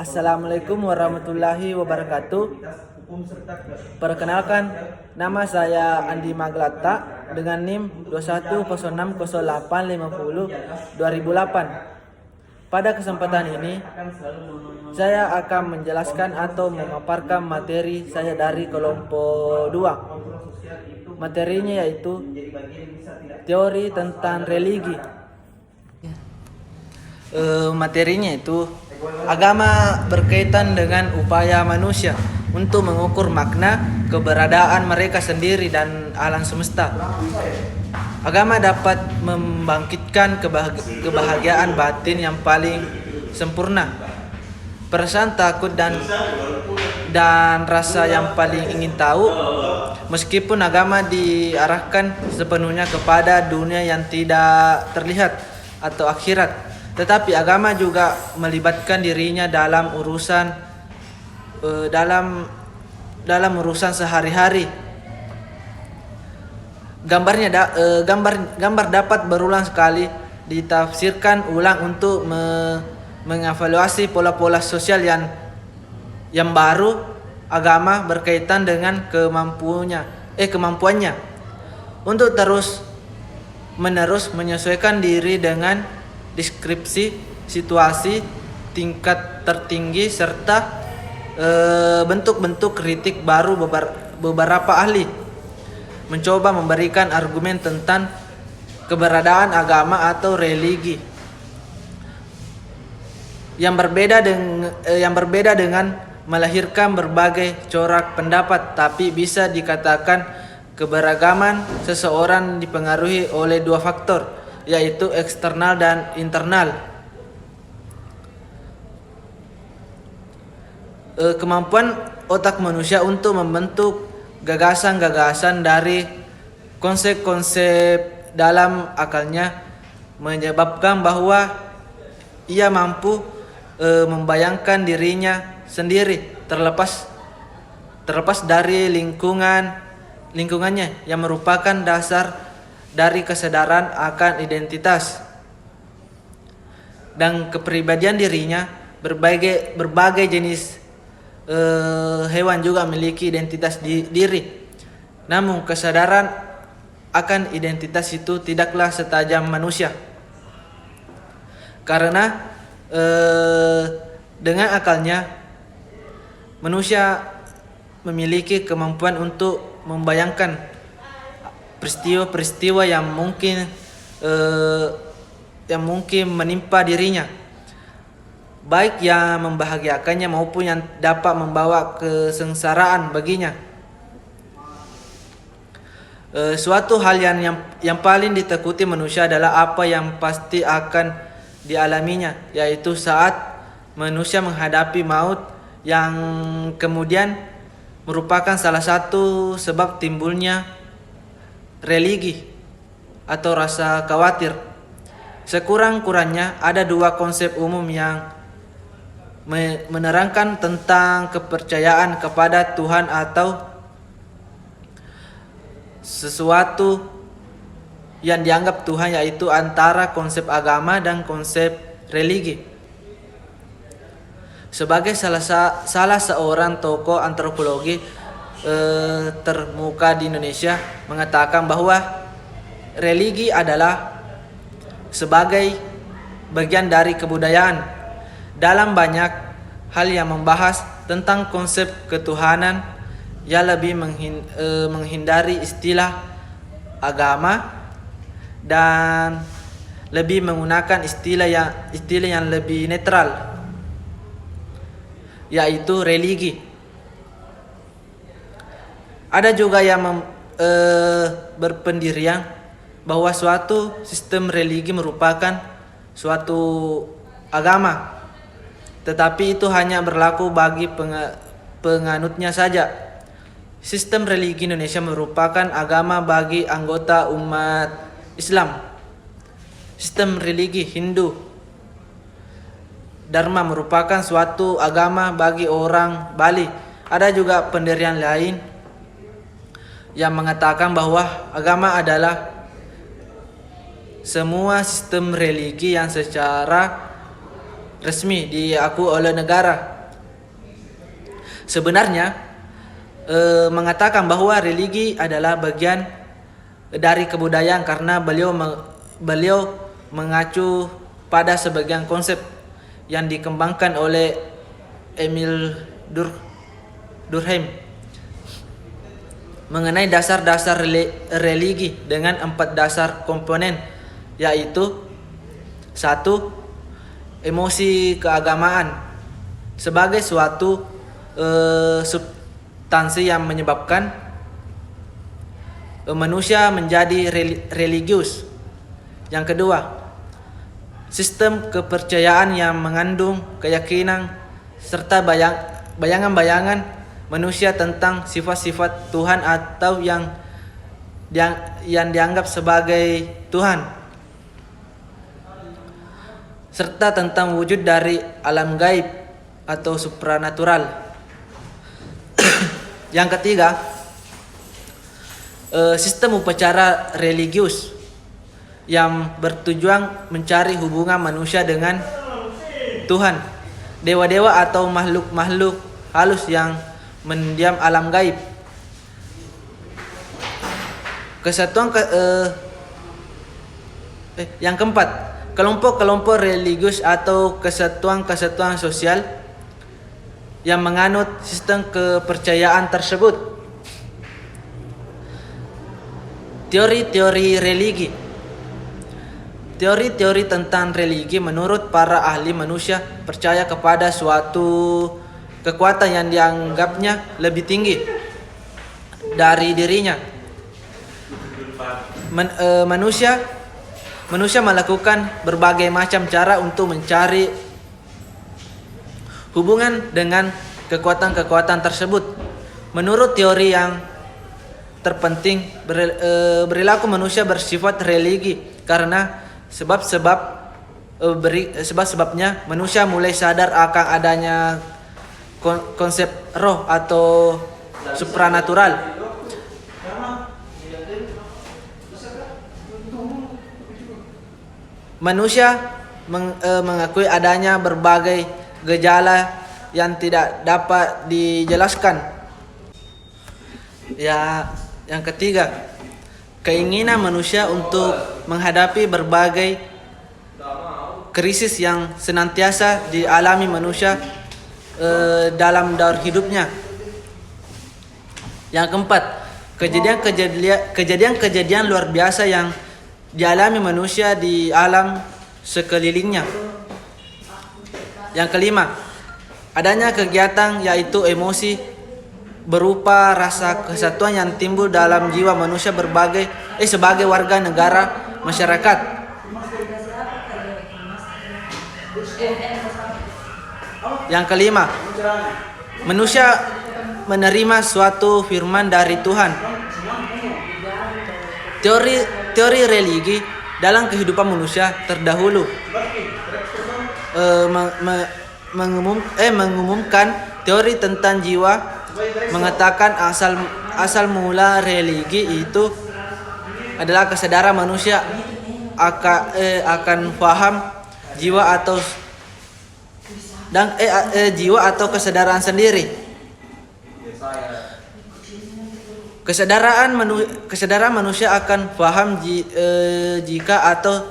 Assalamualaikum warahmatullahi wabarakatuh. Perkenalkan, nama saya Andi Maglata dengan NIM 21060850-2008. Pada kesempatan ini, saya akan menjelaskan atau memaparkan materi saya dari kelompok 2. Materinya yaitu teori tentang religi. Materinya itu agama berkaitan dengan upaya manusia untuk mengukur makna keberadaan mereka sendiri dan alam semesta. Agama dapat membangkitkan kebahagiaan batin yang paling sempurna, perasaan takut dan rasa yang paling ingin tahu. Meskipun agama diarahkan sepenuhnya kepada dunia yang tidak terlihat atau akhirat, tetapi agama juga melibatkan dirinya dalam urusan sehari-hari. Gambar dapat berulang sekali ditafsirkan ulang untuk mengevaluasi pola-pola sosial yang baru. Agama berkaitan dengan kemampuannya untuk terus-menerus menyesuaikan diri dengan deskripsi situasi tingkat tertinggi serta bentuk-bentuk kritik baru. Beberapa ahli mencoba memberikan argumen tentang keberadaan agama atau religi yang berbeda dengan melahirkan berbagai corak pendapat, tapi bisa dikatakan keberagaman seseorang dipengaruhi oleh dua faktor, yaitu eksternal dan internal. Kemampuan otak manusia untuk membentuk gagasan-gagasan dari konsep-konsep dalam akalnya menyebabkan bahwa ia mampu membayangkan dirinya sendiri terlepas dari lingkungannya yang merupakan dasar dari kesadaran akan identitas dan kepribadian dirinya. Berbagai jenis hewan juga memiliki identitas diri. Namun kesadaran akan identitas itu tidaklah setajam manusia, karena dengan akalnya manusia memiliki kemampuan untuk membayangkan peristiwa-peristiwa yang mungkin menimpa dirinya, baik yang membahagiakannya maupun yang dapat membawa kesengsaraan baginya. Suatu hal yang paling ditakuti manusia adalah apa yang pasti akan dialaminya, yaitu saat manusia menghadapi maut, yang kemudian merupakan salah satu sebab timbulnya religi atau rasa khawatir. Sekurang-kurangnya ada dua konsep umum yang menerangkan tentang kepercayaan kepada Tuhan atau sesuatu yang dianggap Tuhan, yaitu antara konsep agama dan konsep religi. Sebagai salah seorang tokoh antropologi termuka di Indonesia mengatakan bahwa religi adalah sebagai bagian dari kebudayaan. Dalam banyak hal yang membahas tentang konsep ketuhanan, ia lebih menghindari istilah agama dan lebih menggunakan istilah yang lebih netral, yaitu religi. Ada juga yang berpendirian bahwa suatu sistem religi merupakan suatu agama, tetapi itu hanya berlaku bagi penganutnya saja. Sistem religi Indonesia merupakan agama bagi anggota umat Islam. Sistem religi Hindu Dharma merupakan suatu agama bagi orang Bali. Ada juga pendirian lain yang mengatakan bahwa agama adalah semua sistem religi yang secara resmi diakui oleh negara. Sebenarnya mengatakan bahwa religi adalah bagian dari kebudayaan karena beliau mengacu pada sebagian konsep yang dikembangkan oleh Emil Durkheim mengenai dasar-dasar religi dengan 4 dasar komponen, yaitu 1. Emosi keagamaan sebagai suatu substansi yang menyebabkan manusia menjadi religius. Yang kedua, sistem kepercayaan yang mengandung keyakinan serta bayangan-bayangan manusia tentang sifat-sifat Tuhan atau yang dianggap sebagai Tuhan, serta tentang wujud dari alam gaib atau supranatural. Yang ketiga, sistem upacara religius yang bertujuan mencari hubungan manusia dengan Tuhan, dewa-dewa atau makhluk-makhluk halus yang mendiam alam gaib. Yang keempat, kelompok-kelompok religius atau kesatuan-kesatuan sosial yang menganut sistem kepercayaan tersebut. Teori-teori religi. Teori-teori tentang religi menurut para ahli manusia percaya kepada suatu kekuatan yang dianggapnya lebih tinggi dari dirinya. Manusia melakukan berbagai macam cara untuk mencari hubungan dengan kekuatan-kekuatan tersebut. Menurut teori yang terpenting, perilaku manusia bersifat religi karena sebab-sebabnya manusia mulai sadar akan adanya konsep roh atau supranatural. Manusia mengakui adanya berbagai gejala yang tidak dapat dijelaskan. Yang ketiga, keinginan manusia untuk menghadapi berbagai krisis yang senantiasa dialami manusia dalam daur hidupnya. Yang keempat, kejadian-kejadian luar biasa yang dialami manusia di alam sekelilingnya. Yang kelima, adanya kegiatan yaitu emosi berupa rasa kesatuan yang timbul dalam jiwa manusia sebagai warga negara masyarakat. Yang kelima, manusia menerima suatu firman dari Tuhan. Teori religi dalam kehidupan manusia terdahulu mengumumkan teori tentang jiwa, mengatakan asal mula religi itu adalah kesadaran manusia akan paham jiwa atau kesadaran sendiri. Kesadaran manusia akan paham jika atau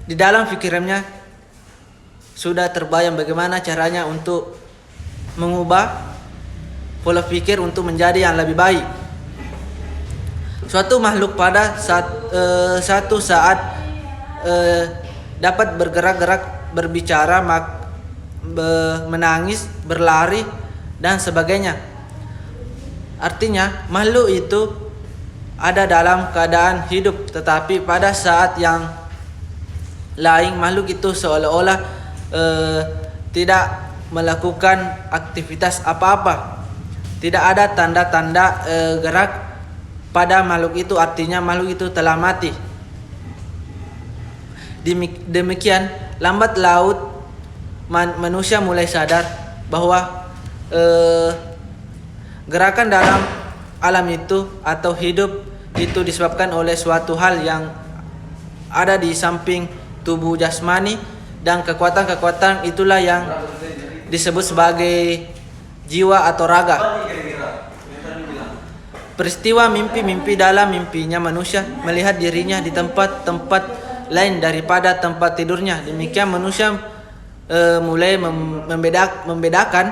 di dalam pikirannya sudah terbayang bagaimana caranya untuk mengubah pola pikir untuk menjadi yang lebih baik. Suatu makhluk pada satu saat dapat bergerak-gerak, berbicara, menangis, berlari, dan sebagainya. Artinya makhluk itu ada dalam keadaan hidup, tetapi pada saat yang lain makhluk itu seolah-olah tidak melakukan aktivitas apa-apa. Tidak ada tanda-tanda gerak pada makhluk itu, artinya makhluk itu telah mati. Demikian lambat laut manusia mulai sadar bahwa gerakan dalam alam itu atau hidup itu disebabkan oleh suatu hal yang ada di samping tubuh jasmani dan kekuatan-kekuatan itulah yang disebut sebagai jiwa atau raga. Peristiwa mimpi-mimpi dalam mimpinya manusia melihat dirinya di tempat-tempat lain daripada tempat tidurnya. Demikian manusia mulai membedakan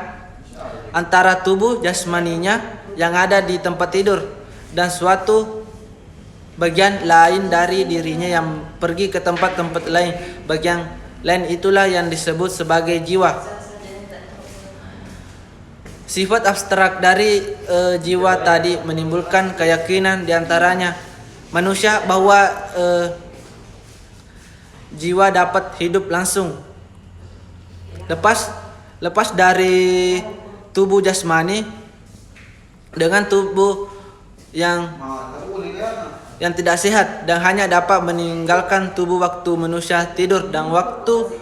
antara tubuh jasmaninya yang ada di tempat tidur dan suatu bagian lain dari dirinya yang pergi ke tempat-tempat lain. Bagian lain itulah yang disebut sebagai jiwa. Sifat abstrak dari jiwa tadi menimbulkan keyakinan diantaranya manusia bahwa jiwa dapat hidup langsung lepas dari tubuh jasmani dengan tubuh yang tidak sehat dan hanya dapat meninggalkan tubuh waktu manusia tidur dan waktu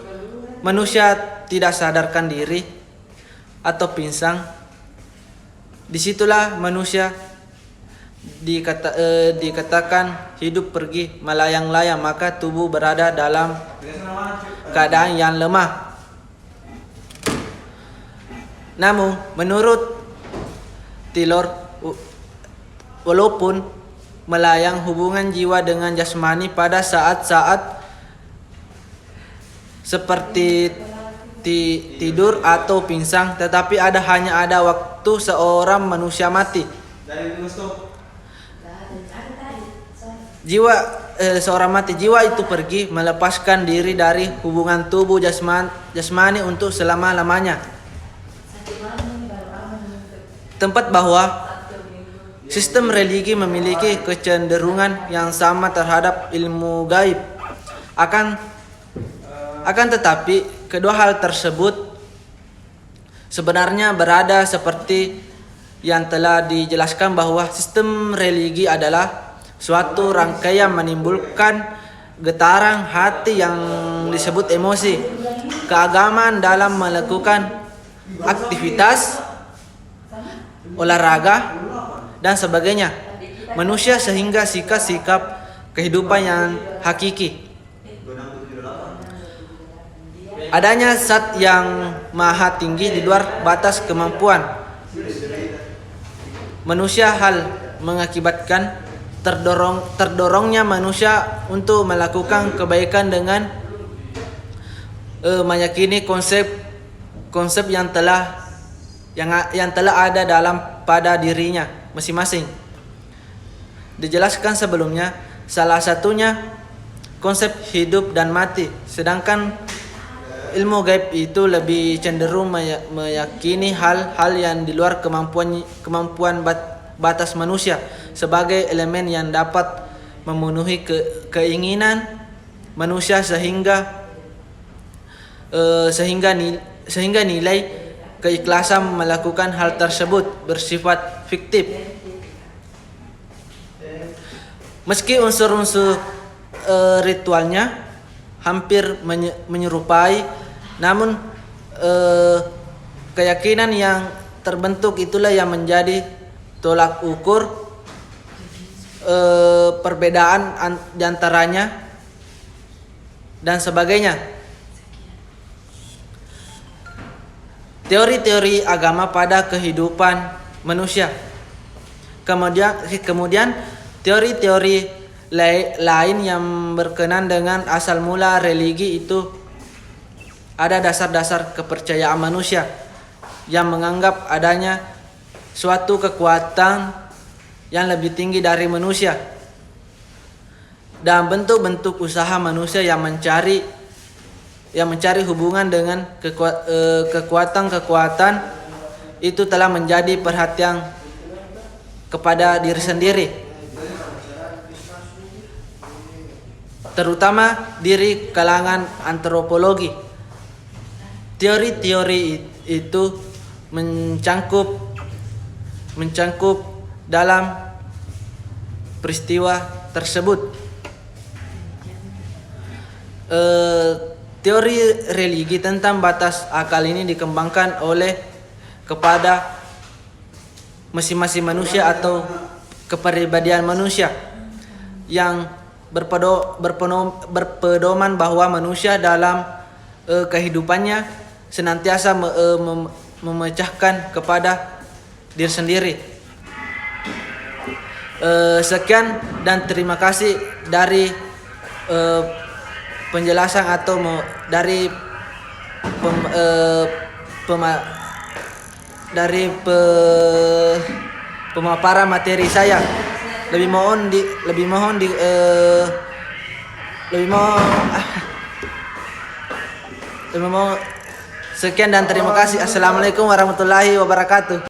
manusia tidak sadarkan diri atau pingsan. Disitulah manusia dikatakan hidup pergi melayang-layang, maka tubuh berada dalam keadaan yang lemah. Namun menurut Taylor, walaupun melayang hubungan jiwa dengan jasmani pada saat-saat seperti tidur atau pingsan, tetapi hanya ada waktu seorang manusia mati. Seorang mati, jiwa itu pergi melepaskan diri dari hubungan tubuh jasmani untuk selama-lamanya. Tempat bahwa sistem religi memiliki kecenderungan yang sama terhadap ilmu gaib. Akan tetapi kedua hal tersebut sebenarnya berada seperti yang telah dijelaskan bahwa sistem religi adalah suatu rangkaian menimbulkan getaran hati yang disebut emosi, keagamaan dalam melakukan aktivitas, olahraga, dan sebagainya manusia sehingga sikap-sikap kehidupan yang hakiki. Adanya zat yang maha tinggi di luar batas kemampuan manusia, hal mengakibatkan terdorongnya manusia untuk melakukan kebaikan dengan meyakini konsep yang telah ada pada dirinya masing-masing. Dijelaskan sebelumnya, salah satunya konsep hidup dan mati, sedangkan ilmu gaib itu lebih cenderung meyakini hal-hal yang di luar kemampuan batas manusia sebagai elemen yang dapat memenuhi keinginan manusia sehingga nilai keikhlasan melakukan hal tersebut bersifat fiktif. Meski unsur-unsur ritualnya hampir menyerupai, namun keyakinan yang terbentuk itulah yang menjadi tolak ukur perbedaan di antaranya dan sebagainya. Teori-teori agama pada kehidupan manusia. Kemudian teori-teori lain yang berkenaan dengan asal mula religi itu ada dasar-dasar kepercayaan manusia yang menganggap adanya suatu kekuatan yang lebih tinggi dari manusia dan bentuk-bentuk usaha manusia yang mencari hubungan dengan kekuatan-kekuatan itu telah menjadi perhatian kepada diri sendiri, terutama diri kalangan antropologi. Teori-teori itu mencangkup dalam peristiwa tersebut. Teori religi tentang batas akal ini dikembangkan kepada masing-masing manusia atau kepribadian manusia yang berpedoman bahwa manusia dalam kehidupannya senantiasa memecahkan kepada diri sendiri. Sekian dan terima kasih dari penjelasan atau dari pemaparan materi saya. Lebih mohon sekian dan terima kasih. Assalamualaikum warahmatullahi wabarakatuh.